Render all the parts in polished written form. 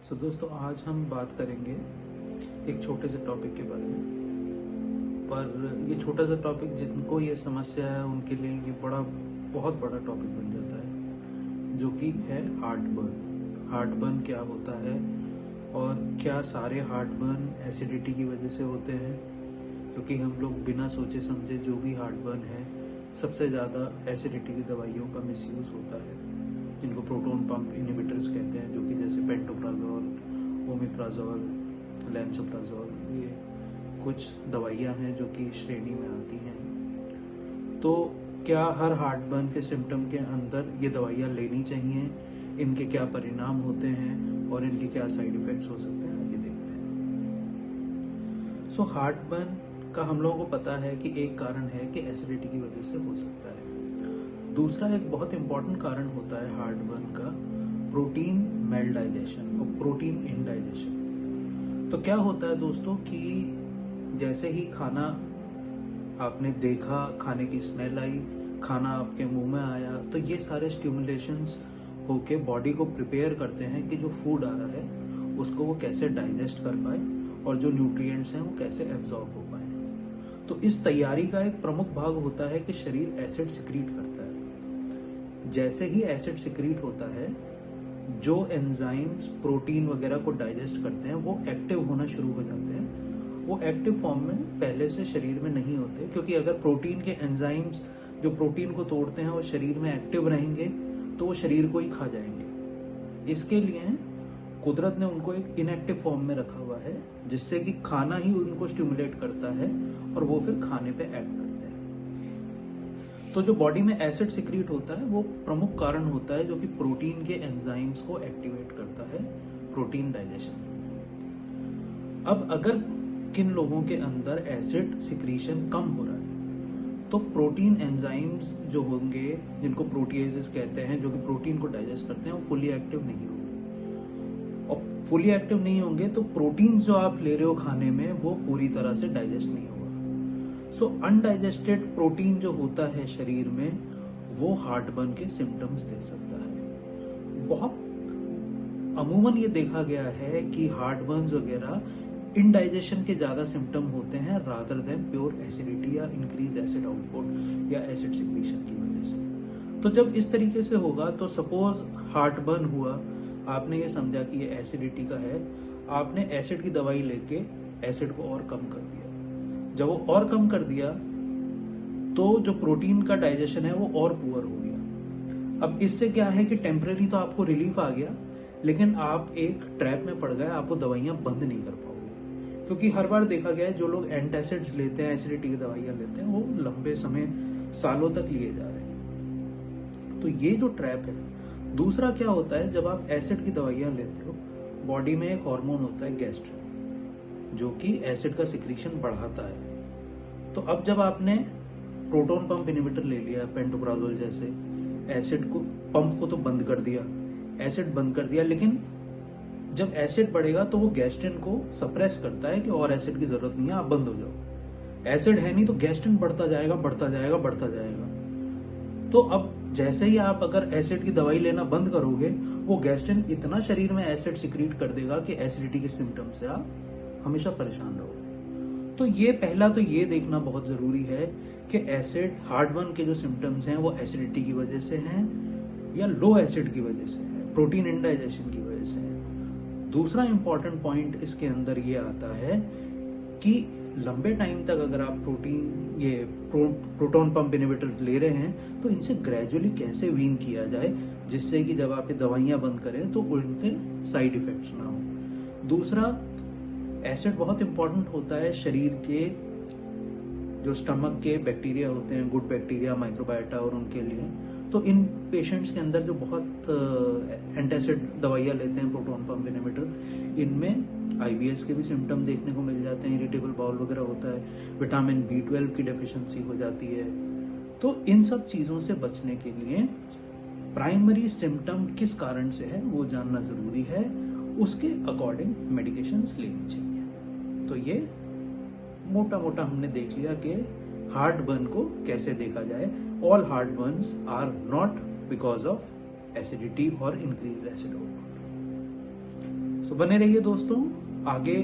दोस्तों आज हम बात करेंगे एक छोटे से टॉपिक के बारे में। पर ये छोटा सा टॉपिक जिनको ये समस्या है उनके लिए ये बहुत बड़ा टॉपिक बन जाता है, जो कि है हार्ट बर्न। हार्ट बर्न क्या होता है और क्या सारे हार्ट बर्न एसिडिटी की वजह से होते हैं? क्योंकि हम लोग बिना सोचे समझे जो भी हार्ट बर्न है, सबसे ज़्यादा एसिडिटी की दवाइयों का मिसयूज होता है, जिनको प्रोटॉन पंप इनहिबिटर्स कहते हैं, जो कि जैसे पेंटोप्राजोल, ओमिप्राजोल, लैंसोप्राजोल, ये कुछ दवाइयां हैं जो कि इस श्रेणी में आती हैं। तो क्या हर हार्ट बर्न के सिम्टम के अंदर ये दवाइयां लेनी चाहिए? इनके क्या परिणाम होते हैं और इनके क्या साइड इफेक्ट्स हो सकते हैं, आइए देखते हैं। हार्ट बर्न का हम लोगों को पता है कि एक कारण है कि एसिडिटी की वजह से हो सकता है। दूसरा एक बहुत इंपॉर्टेंट कारण होता है हार्ट बर्न का, प्रोटीन मेल डाइजेशन और प्रोटीन इनडाइजेशन। तो क्या होता है दोस्तों कि जैसे ही खाना आपने देखा, खाने की स्मेल आई, खाना आपके मुंह में आया, तो ये सारे स्टिमुलेशंस होके बॉडी को प्रिपेयर करते हैं कि जो फूड आ रहा है उसको वो कैसे डाइजेस्ट कर पाए और जो न्यूट्रिएंट्स हैं वो कैसे एब्जॉर्ब हो पाए। तो इस तैयारी का एक प्रमुख भाग होता है कि शरीर एसिड सिक्रीट करता है। जैसे ही एसिड सिक्रीट होता है, जो एंजाइम्स प्रोटीन वगैरह को डाइजेस्ट करते हैं वो एक्टिव होना शुरू हो जाते हैं। वो एक्टिव फॉर्म में पहले से शरीर में नहीं होते, क्योंकि अगर प्रोटीन के एंजाइम्स जो प्रोटीन को तोड़ते हैं वो शरीर में एक्टिव रहेंगे तो वो शरीर को ही खा जाएंगे। इसके लिए कुदरत ने उनको एक इनएक्टिव फॉर्म में रखा हुआ है, जिससे कि खाना ही उनको स्टिमुलेट करता है और वो फिर खाने पे एक्ट करते हैं। तो जो बॉडी में एसिड सिक्रीट होता है वो प्रमुख कारण होता है जो कि प्रोटीन के एंजाइम्स को एक्टिवेट करता है प्रोटीन डाइजेशन। अब अगर किन लोगों के अंदर एसिड सिक्रीशन कम हो रहा है, तो प्रोटीन एंजाइम्स जो होंगे, जिनको प्रोटीएजेस कहते हैं, जो कि प्रोटीन को डाइजेस्ट करते हैं, वो फुली एक्टिव नहीं होंगे। और फुली एक्टिव नहीं होंगे तो प्रोटीन जो आप ले रहे हो खाने में वो पूरी तरह से डाइजेस्ट नहीं होगा। अनडाइजेस्टेड प्रोटीन जो होता है शरीर में, वो हार्ट बर्न के सिम्टम्स दे सकता है। बहुत अमूमन ये देखा गया है कि हार्ट बर्न वगैरह इनडाइजेशन के ज्यादा सिम्टम होते हैं रादर देन प्योर एसिडिटी या इंक्रीज एसिड आउटपुट या एसिड सिक्रीशन की वजह से। तो जब इस तरीके से होगा, तो सपोज हार्ट बर्न हुआ, आपने ये समझा कि ये एसिडिटी का है, आपने एसिड की दवाई लेके एसिड को और कम कर दिया। जब वो और कम कर दिया तो जो प्रोटीन का डाइजेशन है वो और पुअर हो गया। अब इससे क्या है कि टेम्परेरी तो आपको रिलीफ आ गया, लेकिन आप एक ट्रैप में पड़ गए, आपको दवाइयां बंद नहीं कर पाओगे। क्योंकि हर बार देखा गया है जो लोग एंटासिड्स लेते हैं, एसिडिटी की दवाइयां लेते हैं, वो लंबे समय, सालों तक लिए जा रहे हैं। तो ये जो ट्रैप है। दूसरा क्या होता है, जब आप एसिड की दवाइयां लेते हो, बॉडी में एक हार्मोन होता है गैस्ट्रिन, जो कि एसिड का सिक्रीशन बढ़ाता है। तो अब जब आपने प्रोटॉन पंप इनहिबिटर ले लिया, पेंटोप्राजोल जैसे, एसिड को, पंप को तो बंद कर दिया, एसिड बंद कर दिया, लेकिन जब एसिड बढ़ेगा तो वो गैस्ट्रिन को सप्रेस करता है कि और एसिड की जरूरत नहीं है, आप बंद हो जाओ। एसिड है नहीं तो गैस्ट्रिन बढ़ता जाएगा, बढ़ता जाएगा, बढ़ता जाएगा। तो अब जैसे ही आप अगर एसिड की दवाई लेना बंद करोगे, वो गैस्ट्रिन इतना शरीर में एसिड सिक्रीट कर देगा कि एसिडिटी के सिम्टम से आप हमेशा परेशान रहोगे। तो ये पहला तो ये देखना बहुत जरूरी है कि एसिड, हार्ट बर्न के जो सिम्टम्स हैं वो एसिडिटी की वजह से हैं या लो एसिड की वजह से है, प्रोटीन इनडाइजेशन की वजह से है। दूसरा इंपॉर्टेंट पॉइंट इसके अंदर ये आता है कि लंबे टाइम तक अगर आप प्रोटॉन पंप इनहिबिटर्स ले रहे हैं, तो इनसे ग्रेजुअली कैसे वीन किया जाए, जिससे कि जब आप ये दवाइयां बंद करें तो उनके साइड इफेक्ट्स ना हो। दूसरा, एसिड बहुत इंपॉर्टेंट होता है शरीर के जो स्टमक के बैक्टीरिया होते हैं, गुड बैक्टीरिया, माइक्रोबायोटा, और उनके लिए। तो इन पेशेंट्स के अंदर जो बहुत एंटासिड दवाइयां लेते हैं, प्रोटॉन पंप इनहिबिटर, इनमें आईबीएस के भी सिम्टम देखने को मिल जाते हैं, इरिटेबल बाउल वगैरह होता है, विटामिन B12 की डेफिशिएंसी हो जाती है। तो इन सब चीजों से बचने के लिए प्राइमरी सिम्टम किस कारण से है वो जानना जरूरी है, उसके अकॉर्डिंग मेडिकेशंस लेनी चाहिए। तो ये मोटा मोटा हमने देख लिया कि हार्ट बर्न को कैसे देखा जाए। All heart burns are not because of acidity और इंक्रीज एसिड आउटपुट। सो बने रहिए दोस्तों, आगे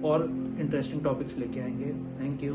और इंटरेस्टिंग टॉपिक्स लेके आएंगे। Thank you.